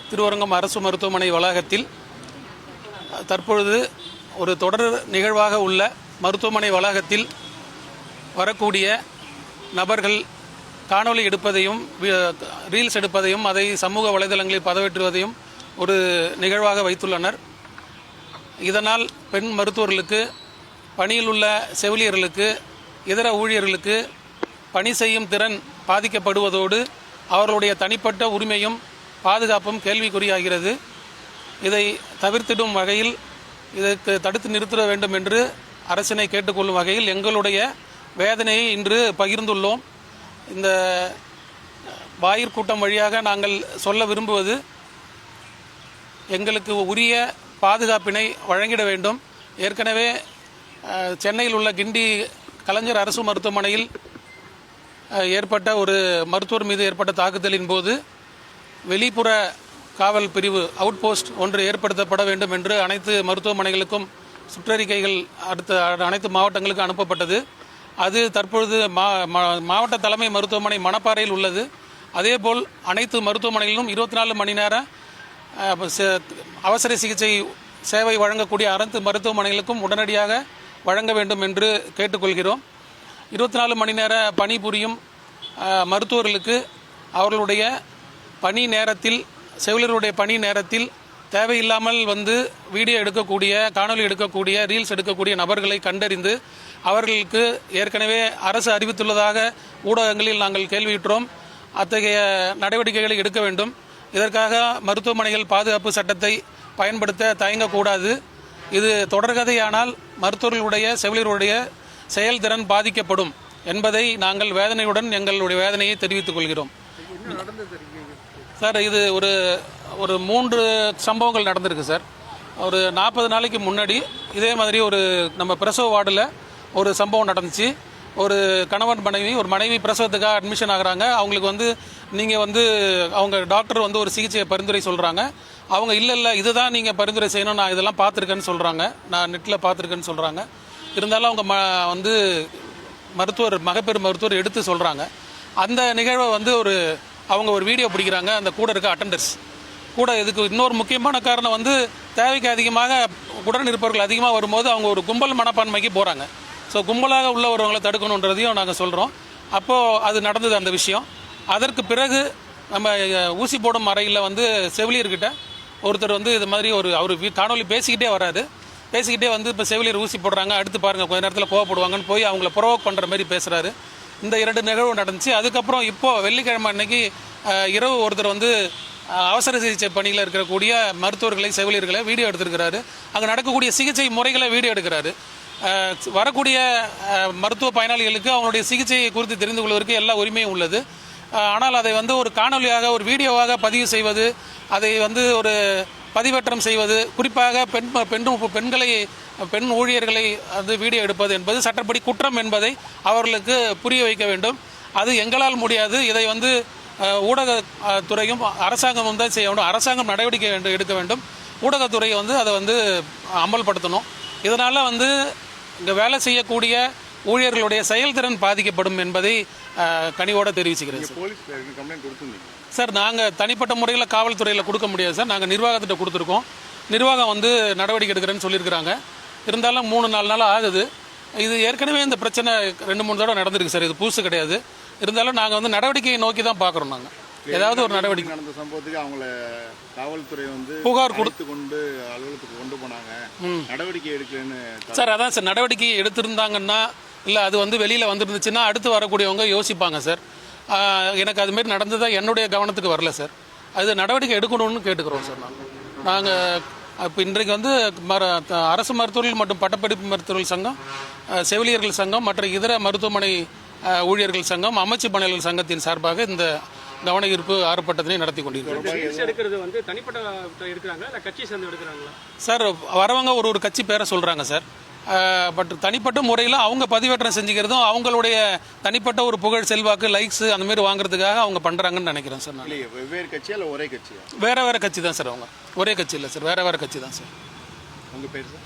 திருவரங்கம் அரசு மருத்துவமனை வளாகத்தில் தற்பொழுது ஒரு தொடர் நிகழ்வாக உள்ள மருத்துவமனை வளாகத்தில் வரக்கூடிய நபர்கள் காணொளி எடுப்பதையும் ரீல்ஸ் எடுப்பதையும் அதை சமூக வலைதளங்களில் பதிவேற்றுவதையும் ஒரு நிகழ்வாக வைத்துள்ளனர். இதனால் பெண் மருத்துவர்களுக்கு, பணியில் உள்ள செவிலியர்களுக்கு, இதர ஊழியர்களுக்கு பணி செய்யும் திறன் பாதிக்கப்படுவதோடு அவர்களுடைய தனிப்பட்ட உரிமையும் பாதுகாப்பும் கேள்விக்குறியாகிறது. இதை தவிர்த்திடும் வகையில் இதற்கு தடுத்து நிறுத்த வேண்டும் என்று அரசினை கேட்டுக்கொள்ளும் வகையில் எங்களுடைய வேதனையை இன்று பகிர்ந்துள்ளோம். இந்த வாயிற்கூட்டம் வழியாக நாங்கள் சொல்ல விரும்புவது, எங்களுக்கு உரிய பாதுகாப்பினை வழங்கிட வேண்டும். ஏற்கனவே சென்னையில் உள்ள கிண்டி கலைஞர் அரசு மருத்துவமனையில் ஏற்பட்ட ஒரு மருத்துவர் மீது ஏற்பட்ட தாக்குதலின் போது வெளிப்புற காவல் பிரிவு அவுட் போஸ்ட் ஒன்று ஏற்படுத்தப்பட வேண்டும் என்று அனைத்து மருத்துவமனைகளுக்கும் சுற்றறிக்கைகள் அனைத்து மாவட்டங்களுக்கும் அனுப்பப்பட்டது. அது தற்பொழுது மாவட்ட தலைமை மருத்துவமனை மணப்பாறையில் உள்ளது. அதேபோல் அனைத்து மருத்துவமனைகளிலும் 24 மணி நேர அவசர சிகிச்சை சேவை வழங்கக்கூடிய அனைத்து மருத்துவமனைகளுக்கும் உடனடியாக வழங்க வேண்டும் என்று கேட்டுக்கொள்கிறோம். 24 மணி நேர பணிபுரியும் மருத்துவர்களுக்கு அவர்களுடைய பணி நேரத்தில், செவிலியருடைய பணி நேரத்தில் தேவையில்லாமல் வீடியோ எடுக்கக்கூடிய, காணொலி எடுக்கக்கூடிய, ரீல்ஸ் எடுக்கக்கூடிய நபர்களை கண்டறிந்து அவர்களுக்கு ஏற்கனவே அரசு அறிவித்துள்ளதாக ஊடகங்களில் நாங்கள் கேள்வியுற்றோம். அத்தகைய நடவடிக்கைகளை எடுக்க வேண்டும். இதற்காக மருத்துவமனைகள் பாதுகாப்பு சட்டத்தை பயன்படுத்த தயங்கக்கூடாது. இது தொடர்கதையானால் மருத்துவர்களுடைய, செவிலியருடைய செயல்திறன் பாதிக்கப்படும் என்பதை நாங்கள் வேதனையுடன் எங்களுடைய வேதனையை தெரிவித்துக் கொள்கிறோம். சார், இது ஒரு 3 சம்பவங்கள் நடந்திருக்கு சார். ஒரு 40 நாளைக்கு முன்னாடி இதே மாதிரி நம்ம பிரசவ வார்டில் ஒரு சம்பவம் நடந்துச்சு. ஒரு கணவன் மனைவி, ஒரு மனைவி பிரசவத்துக்காக அட்மிஷன் ஆகுறாங்க. அவங்களுக்கு நீங்கள் அவங்க டாக்டர் ஒரு சிகிச்சையை பரிந்துரை சொல்கிறாங்க. அவங்க இல்லை இதுதான் நீங்கள் பரிந்துரை செய்யணும், நான் இதெல்லாம் பார்த்துருக்கேன்னு சொல்கிறாங்க, நான் நெட்டில் பார்த்துருக்கேன்னு சொல்கிறாங்க. இருந்தாலும் அவங்க மருத்துவர், மகப்பேறு மருத்துவர் எடுத்து சொல்கிறாங்க. அந்த நிகழ்வை அவங்க ஒரு வீடியோ பிடிக்கிறாங்க. அந்த கூட இருக்க அட்டண்டர்ஸ் கூட. இதுக்கு இன்னொரு முக்கியமான காரணம் தேவைக்கு அதிகமாக உடன் இருப்பவர்கள் அதிகமாக வரும்போது அவங்க ஒரு கும்பல் மனப்பான்மைக்கு போகிறாங்க. ஸோ கும்பலாக உள்ளவர்களை தடுக்கணுன்றதையும் நாங்கள் சொல்கிறோம். அப்போது அது நடந்தது அந்த விஷயம். அதற்கு பிறகு நம்ம ஊசி போடும் அறையில் செவிலியர்கிட்ட ஒருத்தர் இது மாதிரி அவர் காணொலி பேசிக்கிட்டே வராரு. பேசிக்கிட்டே இப்போ செவிலியர் ஊசி போடுறாங்க, அடுத்து பாருங்கள் கொஞ்ச நேரத்தில் கோவப்படுவாங்கன்னு போய் அவங்கள ப்ரொவோக் பண்ணுற மாதிரி பேசுகிறாரு. இந்த 2 நிகழ்வு நடந்துச்சு. அதுக்கப்புறம் இப்போது வெள்ளிக்கிழமை அன்னைக்கு இரவு ஒருத்தர் அவசர சிகிச்சை பணியில் இருக்கக்கூடிய மருத்துவர்களை, செவிலியர்களை வீடியோ எடுத்திருக்கிறாரு. அங்கே நடக்கக்கூடிய சிகிச்சை முறைகளை வீடியோ எடுக்கிறாரு. வரக்கூடிய மருத்துவ பயனாளிகளுக்கு அவங்களுடைய சிகிச்சையை குறித்து தெரிந்து கொள்வதற்கு எல்லா உரிமையும் உள்ளது. ஆனால் அதை ஒரு காணொலியாக, ஒரு வீடியோவாக பதிவு செய்வது, அதை ஒரு பதிவேற்றம் செய்வது, குறிப்பாக பெண் ஊழியர்களை வீடியோ எடுப்பது என்பது சட்டப்படி குற்றம் என்பதை அவர்களுக்கு புரிய வைக்க வேண்டும். அது எங்களால் முடியாது. இதை ஊடகத்துறையும் அரசாங்கமும் தான் செய்ய வேண்டும். அரசாங்கம் நடவடிக்கை எடுக்க வேண்டும். ஊடகத்துறை அதை அமல்படுத்தணும். இதனால் இங்கே வேலை செய்யக்கூடிய ஊழியர்களுடைய செயல்திறன் பாதிக்கப்படும் என்பதை கனிவோடு தெரிவிச்சுக்கிறேன் சார். நாங்கள் தனிப்பட்ட முறையில் காவல்துறையில் கொடுக்க முடியாது சார். நாங்கள் நிர்வாகத்திட்ட கொடுத்துருக்கோம். நிர்வாகம் நடவடிக்கை எடுக்கிறேன்னு சொல்லியிருக்கிறாங்க. இருந்தாலும் 3-4 நாள் ஆகுது. இது ஏற்கனவே இந்த பிரச்சனை 2-3 தடவை நடந்திருக்கு சார். இது புதுசு கிடையாது. இருந்தாலும் நாங்கள் நடவடிக்கையை நோக்கி தான் பார்க்குறோம். நாங்கள் ஏதாவது ஒரு நடவடிக்கை நடந்த சம்பவத்துக்கு அவங்கள காவல்துறை புகார் கொடுத்து கொண்டு அலுவலகத்துக்கு கொண்டு போனாங்க. நடவடிக்கை எடுக்கலன்னு சார். அதான் சார், நடவடிக்கை எடுத்திருந்தாங்கன்னா, இல்லை அது வெளியில் வந்துருந்துச்சுன்னா அடுத்து வரக்கூடியவங்க யோசிப்பாங்க சார். எனக்கு அதுமாரி நடந்ததா என்னுடைய கவனத்துக்கு வரல சார். அது நடவடிக்கை எடுக்கணும்னு கேட்டுக்கிறோம் சார். நாங்கள் இப்போ இன்றைக்கு அரசு மருத்துவர்கள் மற்றும் பட்டப்படிப்பு மருத்துவர்கள் சங்கம், செவிலியர்கள் சங்கம், மற்ற இதர மருத்துவமனை ஊழியர்கள் சங்கம், அமைச்சு பணியாளர்கள் சங்கத்தின் சார்பாக இந்த கவன ஈர்ப்பு ஆர்ப்பாட்டத்தினை நடத்தி கொண்டிருக்கிறோம் சார். வரவங்க ஒரு கட்சி பேரை சொல்கிறாங்க சார். பட் தனிப்பட்ட முறையில் அவங்க பதிவேற்றம் செஞ்சுக்கிறதும் அவங்களுடைய தனிப்பட்ட ஒரு புகழ், செல்வாக்கு, லைக்ஸ் அந்த மாதிரி வாங்குறதுக்காக அவங்க பண்ணுறாங்கன்னு நினைக்கிறேன் சார். நான் வெவ்வேறு கட்சியா இல்லை ஒரே கட்சியா? வேறு கட்சி தான் சார். அவங்க ஒரே கட்சி இல்லை சார், வேறு கட்சி தான் சார். உங்கள் பேர் சார்?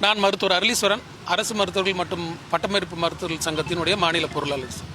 நான் மருத்துவர் அருளீஸ்வரன், அரசு மருத்துவர்கள் மற்றும் பட்டமளிப்பு மருத்துவர்கள் சங்கத்தினுடைய மாநில பொருளாளர் சார்.